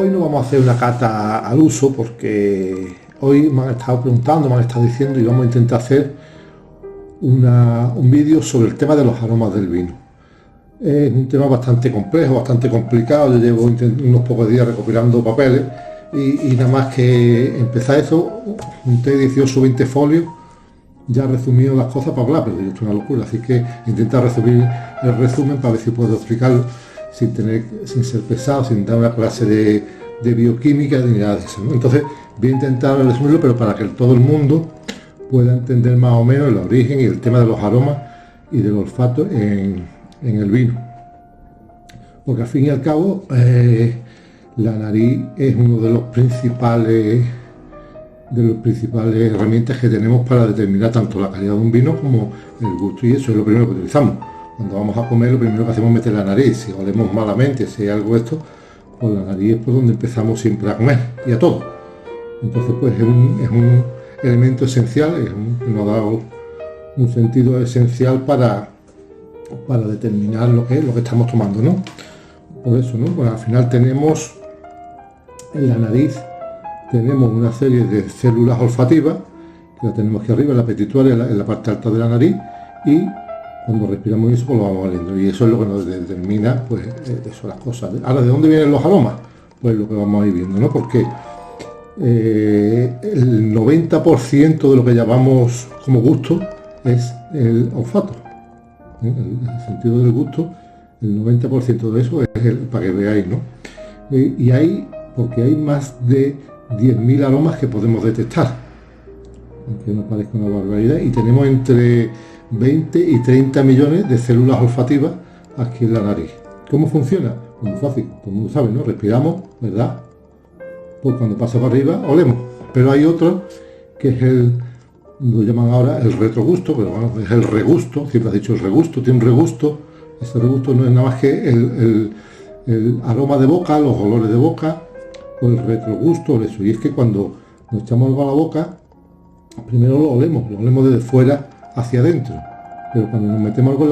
Hoy no vamos a hacer una cata al uso porque hoy me han estado preguntando, me han estado diciendo y vamos a intentar hacer un vídeo sobre el tema de los aromas del vino. Es un tema bastante complejo, bastante complicado. Yo llevo unos pocos días recopilando papeles y nada más que empezar eso, junté 18 o 20 folios, ya he resumido las cosas para hablar, pero esto es una locura, así que intentar resumir el resumen para ver si puedo explicarlo sin ser pesado, sin dar una clase de bioquímica ni nada de eso, ¿no? Entonces voy a intentar resumirlo, pero para que todo el mundo pueda entender más o menos el origen y el tema de los aromas y del olfato en el vino. Porque al fin y al cabo la nariz es uno de los principales herramientas que tenemos para determinar tanto la calidad de un vino como el gusto, y eso es lo primero que utilizamos. Cuando vamos a comer, lo primero que hacemos es meter la nariz. Si olemos malamente, si hay algo esto, pues la nariz es por donde empezamos siempre a comer y a todo. Entonces pues es un elemento esencial, nos da un sentido esencial para determinar lo que estamos tomando, ¿no? Por eso, ¿no? Pues al final tenemos en la nariz una serie de células olfativas que la tenemos aquí arriba, en la petitoria, en la parte alta de la nariz, y cuando respiramos eso pues lo vamos oliendo, y eso es lo que nos determina pues eso, las cosas. Ahora, ¿de dónde vienen los aromas? Pues lo que vamos a ir viendo, ¿no? Porque el 90% de lo que llamamos como gusto es el olfato. El sentido del gusto, el 90% de eso es para que veáis, ¿no? Porque hay más de 10.000 aromas que podemos detectar, aunque nos parezca una barbaridad, y tenemos entre 20 y 30 millones de células olfativas aquí en la nariz. ¿Cómo funciona? Pues muy fácil, todo el mundo sabe, ¿no? Respiramos, ¿verdad? Pues cuando pasa para arriba, olemos. Pero hay otro que es lo llaman ahora el retrogusto, pero bueno, es el regusto, siempre has dicho el regusto, tiene un regusto. Ese regusto no es nada más que el aroma de boca, los olores de boca, o el retrogusto, eso. Y es que cuando nos echamos algo a la boca, primero lo olemos desde fuera hacia adentro. Pero cuando nos metemos algo en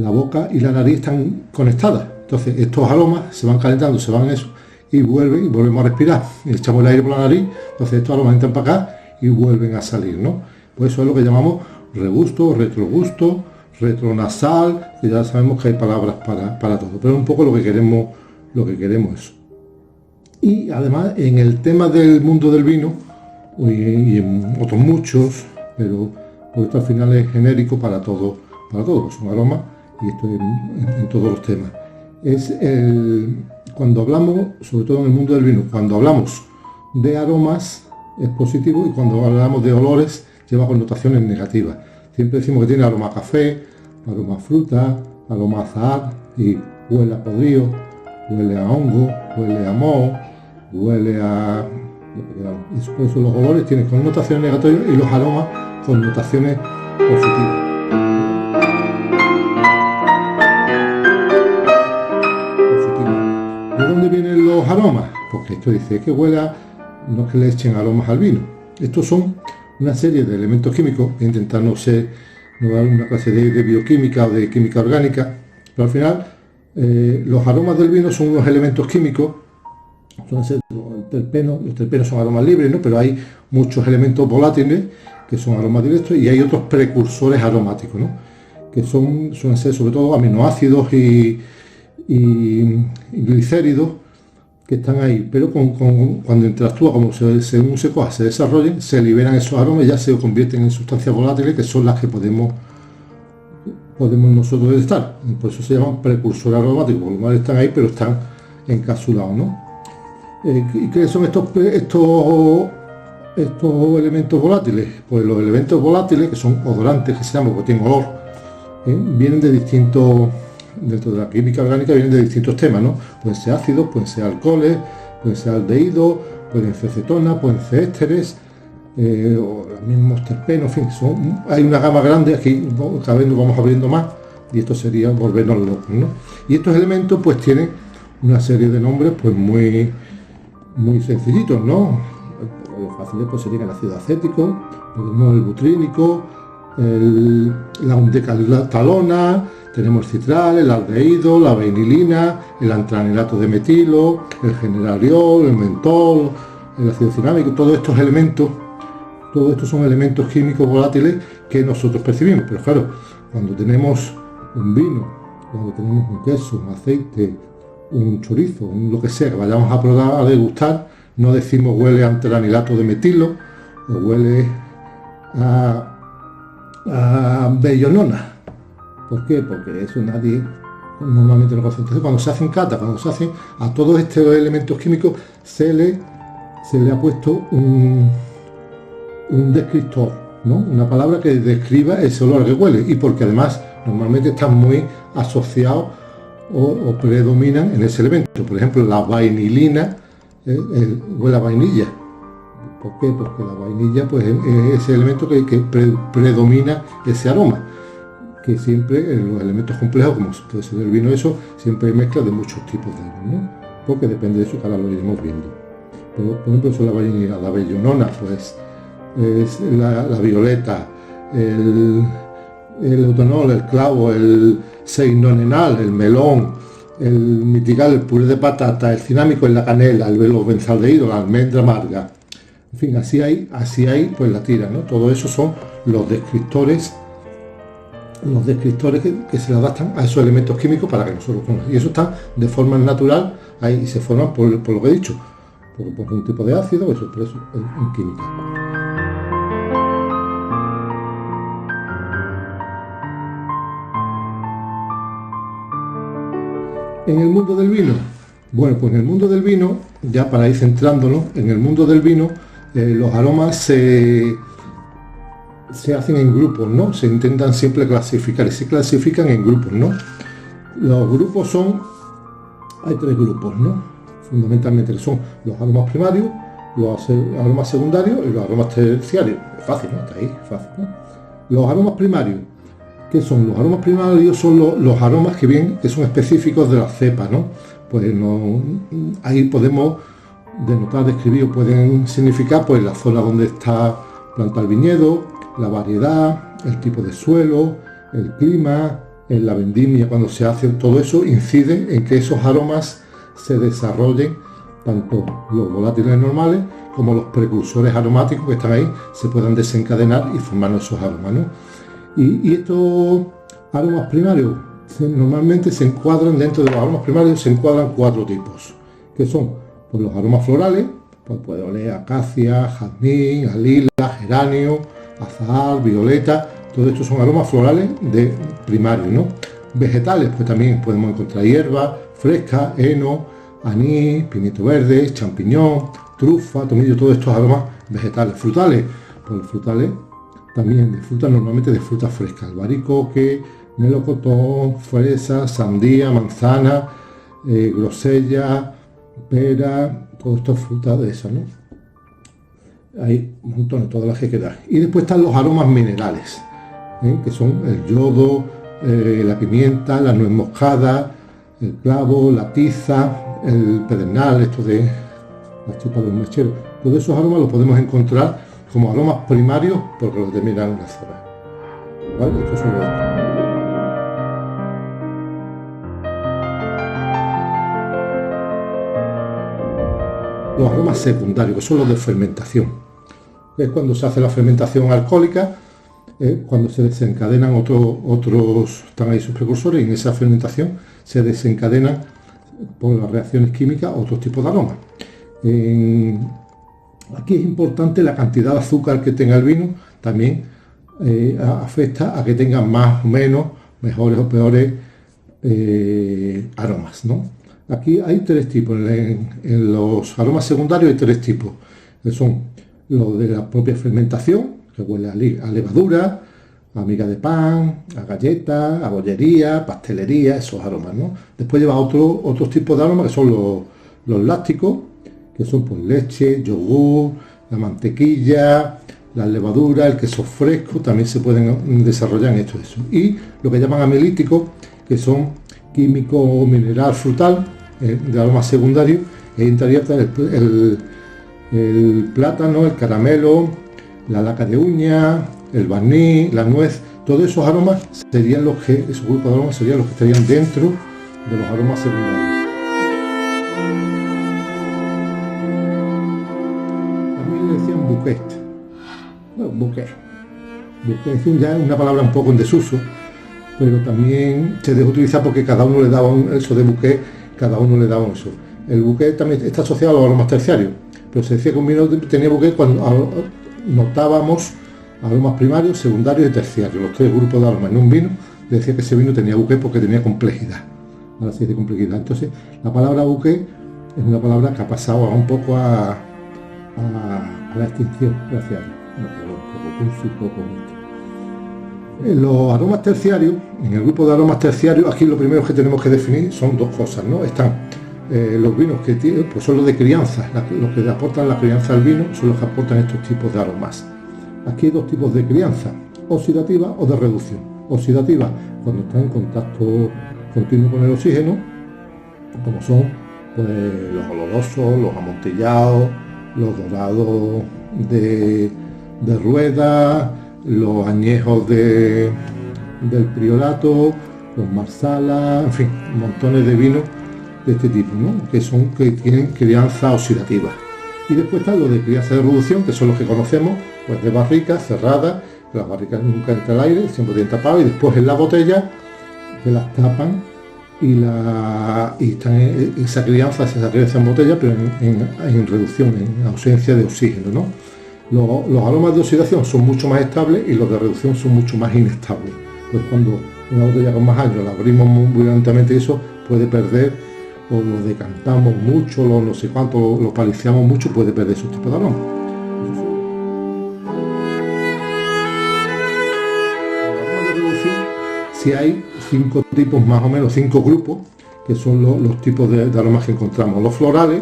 la boca y la nariz están conectadas. Entonces estos aromas se van calentando, se van eso, y volvemos a respirar. Y echamos el aire por la nariz, entonces estos aromas entran para acá y vuelven a salir, ¿no? Pues eso es lo que llamamos regusto, retrogusto, retronasal, que ya sabemos que hay palabras para todo, pero es un poco lo que queremos eso. Y además en el tema del mundo del vino, y en otros muchos, pero esto al final es genérico para todo, pues son aromas, y esto en todos los temas. Cuando hablamos, sobre todo en el mundo del vino, cuando hablamos de aromas es positivo, y cuando hablamos de olores lleva connotaciones negativas. Siempre decimos que tiene aroma a café, aroma a fruta, aroma a azahar, y huele a podrido, huele a hongo, huele a moho, huele a... Por eso los olores tienen connotaciones negativas y los aromas connotaciones positivas. ¿De dónde vienen los aromas? Porque esto dice que huele no es que le echen aromas al vino. Estos son una serie de elementos químicos, intentar no dar una clase de bioquímica o de química orgánica, pero al final los aromas del vino son unos elementos químicos. Los terpenos son aromas libres, ¿no? Pero hay muchos elementos volátiles que son aromas directos, y hay otros precursores aromáticos, ¿no? Que suelen ser sobre todo aminoácidos y glicéridos, que están ahí, pero cuando interactúa, como según se desarrollen, se liberan esos aromas y ya se convierten en sustancias volátiles, que son las que podemos nosotros detectar. Por eso se llaman precursores aromáticos, porque no están ahí, pero están encapsulados, ¿no? ¿Y qué son estos elementos volátiles? Pues los elementos volátiles, que son odorantes, que se llaman porque tienen olor, vienen de distintos, dentro de la química orgánica vienen de distintos temas, ¿no? Pueden ser ácidos, pueden ser alcoholes, pueden ser aldehídos, pueden ser cetonas, pueden ser ésteres, o los mismos terpenos, en fin, hay una gama grande. Aquí cada vez nos vamos abriendo más, y esto sería volvernos locos, ¿no? Y estos elementos pues tienen una serie de nombres pues muy sencillitos, ¿no? Los fáciles pues serían el ácido acético, el butrínico, la undecaltalona, tenemos el citral, el aldehído, la vainilina, el antranilato de metilo, el generaliol, el mentol, el ácido cinámico, todos estos son elementos químicos volátiles que nosotros percibimos. Pero claro, cuando tenemos un vino, cuando tenemos un queso, un aceite, un chorizo, lo que sea que vayamos a probar, a degustar, no decimos huele a antranilato de metilo o huele a bellonona. ¿Por qué? Porque eso nadie normalmente lo hace. Entonces, cuando se hacen catas, cuando se hacen a todos estos elementos químicos, se le ha puesto un descriptor, ¿no? Una palabra que describa ese olor que huele, y porque además normalmente están muy asociados o predominan en ese elemento. Por ejemplo, la vainilina huele a vainilla. ¿Por qué? Porque la vainilla pues, es ese elemento que predomina ese aroma, que siempre en los elementos complejos, como puede ser el vino, eso siempre hay mezcla de muchos tipos de ellos, ¿no? Porque depende de eso que ahora lo iremos viendo. Pero, por ejemplo, eso es la vainilla. La bellonona pues es la violeta, el eutanol, el clavo, el seignonenal, el melón, el mitigal, el puré de patata, el cinámico en la canela, los benzaldehídos, la almendra amarga. En fin, así hay pues la tira, ¿no? Todo eso son los descriptores que se le adaptan a esos elementos químicos para que nosotros conozcamos. Y eso está de forma natural ahí y se forman por lo que he dicho, por un tipo de ácido, eso en química. En el mundo del vino, bueno, pues en el mundo del vino, ya para ir centrándonos, en el mundo del vino, los aromas se hacen en grupos, ¿no? Se intentan siempre clasificar y se clasifican en grupos, ¿no? Los grupos hay tres grupos, ¿no? Fundamentalmente son los aromas primarios, los aromas secundarios y los aromas terciarios. Es fácil, ¿no? Está ahí, fácil, ¿no? Los aromas primarios, ¿qué son? Los aromas primarios son los aromas que son específicos de la cepa, ¿no? Pues ahí podemos denotar, describir o pueden significar pues la zona donde está planta el viñedo, la variedad, el tipo de suelo, el clima, en la vendimia cuando se hace, todo eso incide en que esos aromas se desarrollen, tanto los volátiles normales como los precursores aromáticos que están ahí se puedan desencadenar y formar esos aromas, ¿no? Y estos aromas primarios normalmente se encuadran dentro de los aromas primarios, se encuadran cuatro tipos, que son pues, los aromas florales, pues puede oler a acacia, jazmín, a lila, geranio, azahar, violeta, todo esto son aromas florales de primarios, ¿no? Vegetales, pues también podemos encontrar hierba fresca, heno, anís, pimiento verde, champiñón, trufa, tomillo, todos estos aromas vegetales. Frutales, pues los frutales también de frutas, normalmente de frutas frescas, albaricoque, melocotón, fresa, sandía, manzana, grosella, pera, todas estas frutas de esas, ¿no? Hay un montón de todas las que quedan. Y después están los aromas minerales, que son el yodo, la pimienta, la nuez moscada, el clavo, la tiza, el pedernal, esto de la chipa del mechero. Todos esos aromas los podemos encontrar como aromas primarios porque los determinan una zona. ¿Vale? Estos son los aromas secundarios, que son los de fermentación. Es cuando se hace la fermentación alcohólica, cuando se desencadenan otros, están ahí sus precursores, y en esa fermentación se desencadenan por las reacciones químicas otros tipos de aromas. Aquí es importante la cantidad de azúcar que tenga el vino, también afecta a que tenga más o menos, mejores o peores aromas, ¿no? Aquí hay tres tipos, en los aromas secundarios hay tres tipos, que son los de la propia fermentación, que huele a levadura, a miga de pan, a galleta, a bollería, pastelería, esos aromas, ¿no? Después lleva otros tipos de aromas que son los lácticos, que son pues leche, yogur, la mantequilla, la levadura, el queso fresco, también se pueden desarrollar en esto y eso. Y lo que llaman amilíticos, que son químico mineral frutal, de aromas secundarios, e entraría el plátano, el caramelo, la laca de uña, el barniz, la nuez, todos esos aromas serían los que, esos grupos de aromas serían los que estarían dentro de los aromas secundarios. También le decían bouquet. Bueno, bouquet. Bouquet es ya una palabra un poco en desuso, pero también se dejó utilizar porque cada uno le daba eso de bouquet, cada uno le daba eso. El bouquet también está asociado a los aromas terciarios, pero se decía que un vino tenía bouquet cuando notábamos aromas primarios, secundarios y terciarios, los tres grupos de aromas en un vino. Decía que ese vino tenía bouquet porque tenía complejidad. Ahora sí de complejidad. Entonces, la palabra bouquet es una palabra que ha pasado un poco a la extinción, gracias a Dios. Los aromas terciarios, en el grupo de aromas terciarios, aquí lo primero que tenemos que definir son dos cosas, ¿no? Están los vinos que tienen, pues son los de crianza, los que aportan la crianza al vino, son los que aportan estos tipos de aromas. Aquí hay dos tipos de crianza, oxidativa o de reducción. Oxidativa, cuando está en contacto continuo con el oxígeno, como son pues, los olorosos, los amontellados, los dorados de rueda, los añejos del priorato, los marsala, en fin, montones de vinos de este tipo, ¿no? que tienen crianza oxidativa. Y después están los de crianza de reducción, que son los que conocemos, pues de barricas cerradas, las barricas nunca entra el aire, siempre tienen tapado, y después en la botella que las tapan y están esa crianza en botella, pero en reducción, en ausencia de oxígeno, ¿no? Los aromas de oxidación son mucho más estables y los de reducción son mucho más inestables. Pues cuando una botella con más años la abrimos muy violentamente, eso puede perder, o lo decantamos mucho, lo no sé cuánto, lo paliciamos mucho, puede perder esos tipos de aromas. Si hay 5 tipos más o menos, 5 grupos, que son los tipos de aromas que encontramos. Los florales,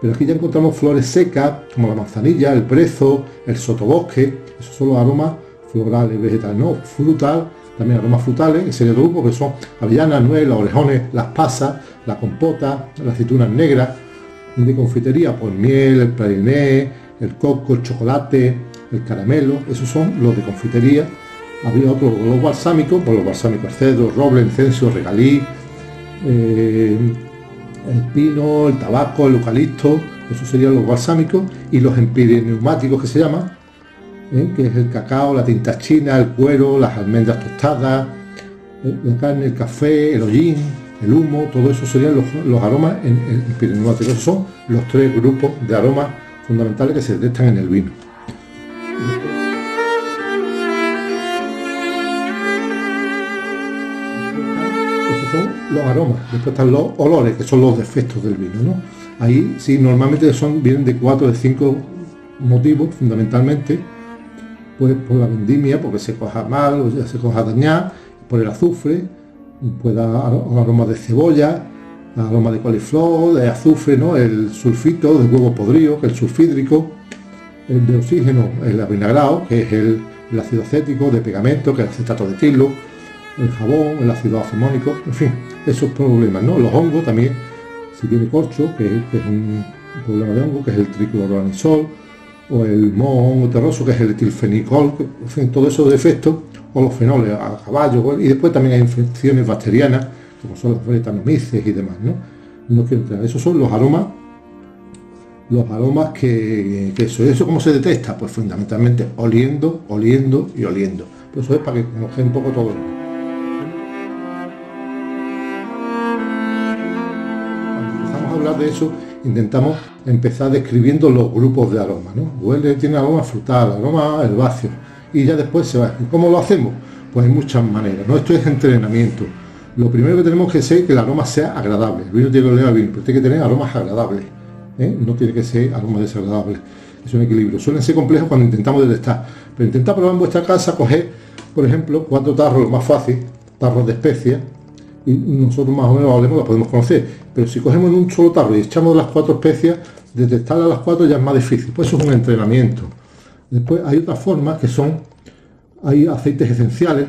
pero aquí ya encontramos flores secas, como la manzanilla, el brezo, el sotobosque, esos son los aromas florales, vegetales, ¿no? Frutal, también aromas frutales, en serie de grupos que son avellanas, nuez, los orejones, las pasas, la compota, las aceitunas negras. De confitería, pues miel, el praliné, el coco, el chocolate, el caramelo, esos son los de confitería. Había otros, los balsámicos, pues los balsámicos, cedro, roble, incienso, regalí, el pino, el tabaco, el eucalipto, esos serían los balsámicos, y los empireumáticos que se llaman, que es el cacao, la tinta china, el cuero, las almendras tostadas, la carne, el café, el hollín, el humo, todo eso serían los aromas empireumáticos. Esos son los 3 grupos de aromas fundamentales que se detectan en el vino. Son los aromas, después están los olores, que son los defectos del vino, ¿no? Ahí sí, normalmente vienen de 4 o de 5 motivos, fundamentalmente, pues por la vendimia, porque se coja mal o ya se coja dañar, por el azufre, puede dar aromas de cebolla, aromas de coliflor, de azufre, ¿no? El sulfito de huevo podrido, que es el sulfídrico, el de oxígeno, el avinagrado, que es el ácido acético, de pegamento, que es el acetato de etilo, el jabón, el ácido azomónico, en fin, esos problemas, ¿no? Los hongos también, si tiene corcho, que es un problema de hongo, que es el tricloroanisol, o el moho hongo terroso, que es el etilfenicol, en fin, todos esos defectos, o los fenoles a caballo, y después también hay infecciones bacterianas, como son las bretanomices y demás, ¿no? No quiero entrar. Esos son los aromas que eso cómo se detecta, pues fundamentalmente oliendo y oliendo. Pues eso es para que conozcan un poco todo. Hablar de eso, intentamos empezar describiendo los grupos de aromas, ¿no? Huele, tiene aroma frutal, aroma herbáceo, y ya después se va. ¿Y cómo lo hacemos? Pues hay muchas maneras, ¿no? Esto es entrenamiento. Lo primero que tenemos que ser que el aroma sea agradable. El vino tiene que oler al vino, pero tiene que tener aromas agradables, no tiene que ser aromas desagradables. Es un equilibrio. Suelen ser complejos cuando intentamos detectar, pero intentad probar en vuestra casa, coger, por ejemplo, 4 tarros, lo más fácil, tarros de especias, y nosotros más o menos lo podemos conocer, pero si cogemos en un solo tarro y echamos las 4 especias, detectarlas a las 4 ya es más difícil, pues eso es un entrenamiento. Después hay otras formas que hay aceites esenciales.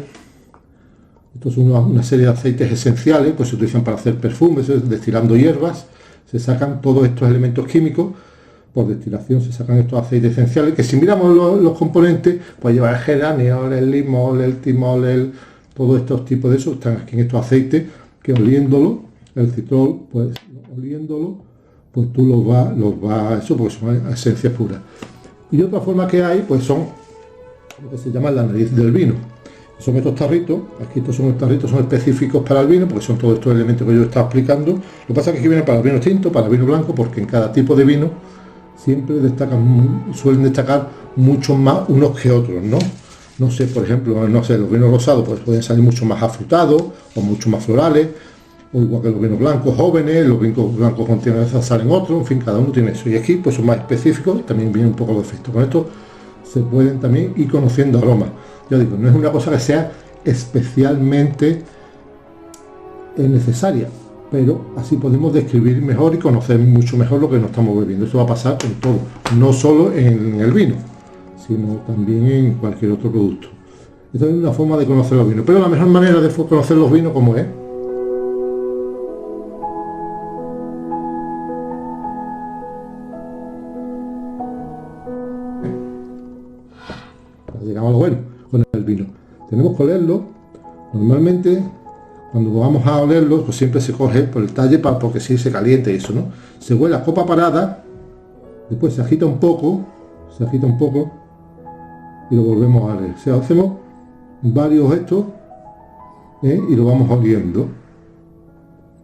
Estos son una serie de aceites esenciales, pues se utilizan para hacer perfumes, destilando hierbas, se sacan todos estos elementos químicos, por destilación se sacan estos aceites esenciales, que si miramos los componentes, pues lleva el geranio, el limol, el timol, todos estos tipos de esos están aquí en estos aceites, que oliéndolo, el citrol, pues oliéndolo, pues tú los vas, eso porque son esencias puras. Y otra forma que hay, pues son lo que se llama la nariz del vino. Son estos tarritos, aquí estos son tarritos, son específicos para el vino, porque son todos estos elementos que yo he estado explicando. Lo que pasa es que aquí vienen para el vino tinto, para el vino blanco, porque en cada tipo de vino siempre suelen destacar mucho más unos que otros, ¿no? No sé, por ejemplo, no sé, los vinos rosados pues pueden salir mucho más afrutados o mucho más florales, o igual que los vinos blancos jóvenes, los vinos blancos con tierra salen otros, en fin, cada uno tiene eso. Y aquí pues son más específicos, también viene un poco los efectos. Con esto se pueden también ir conociendo aromas. Yo digo, no es una cosa que sea especialmente necesaria, pero así podemos describir mejor y conocer mucho mejor lo que nos estamos bebiendo. Esto va a pasar con todo, no solo en el vino, sino también en cualquier otro producto. Esta es una forma de conocer los vinos, pero la mejor manera de conocer los vinos, ¿cómo es? Llegamos a lo bueno con el vino. Tenemos que olerlo. Normalmente, cuando vamos a olerlo, pues siempre se coge por el talle porque si se caliente eso, ¿no? Se huele a copa parada, después se agita un poco y lo volvemos a oler. O sea, hacemos varios estos y lo vamos oliendo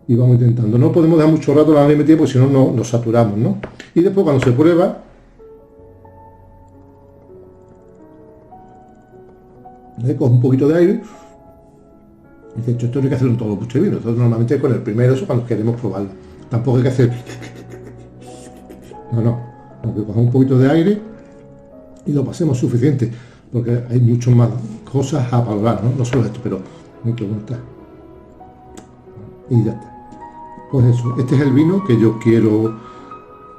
y vamos intentando. No podemos dejar mucho rato la nariz metida porque si no nos saturamos, ¿no? Y después cuando se prueba, coge un poquito de aire. De hecho, esto no hay que hacerlo en todos los buches de vino. Entonces, normalmente con el primero, eso cuando queremos probarlo. Tampoco hay que hacer. No. Hay que coger un poquito de aire y lo pasemos suficiente, porque hay muchas más cosas a valorar, ¿no? No solo esto, pero mucho bueno está. Y ya está. Pues eso, este es el vino que yo quiero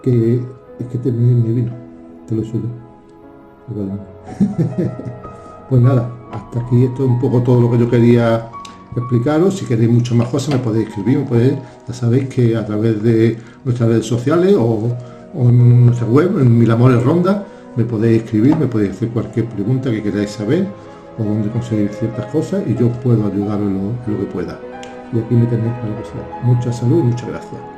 que. Es que este es mi vino. Te lo he suyo. Pues nada, hasta aquí esto es un poco todo lo que yo quería explicaros. Si queréis muchas más cosas me podéis escribir, ya sabéis que a través de nuestras redes sociales o en nuestra web, en Mil Amores Ronda, me podéis escribir, me podéis hacer cualquier pregunta que queráis saber o dónde conseguir ciertas cosas y yo puedo ayudaros en lo que pueda. Y aquí me tenéis para lo que sea. Mucha salud y muchas gracias.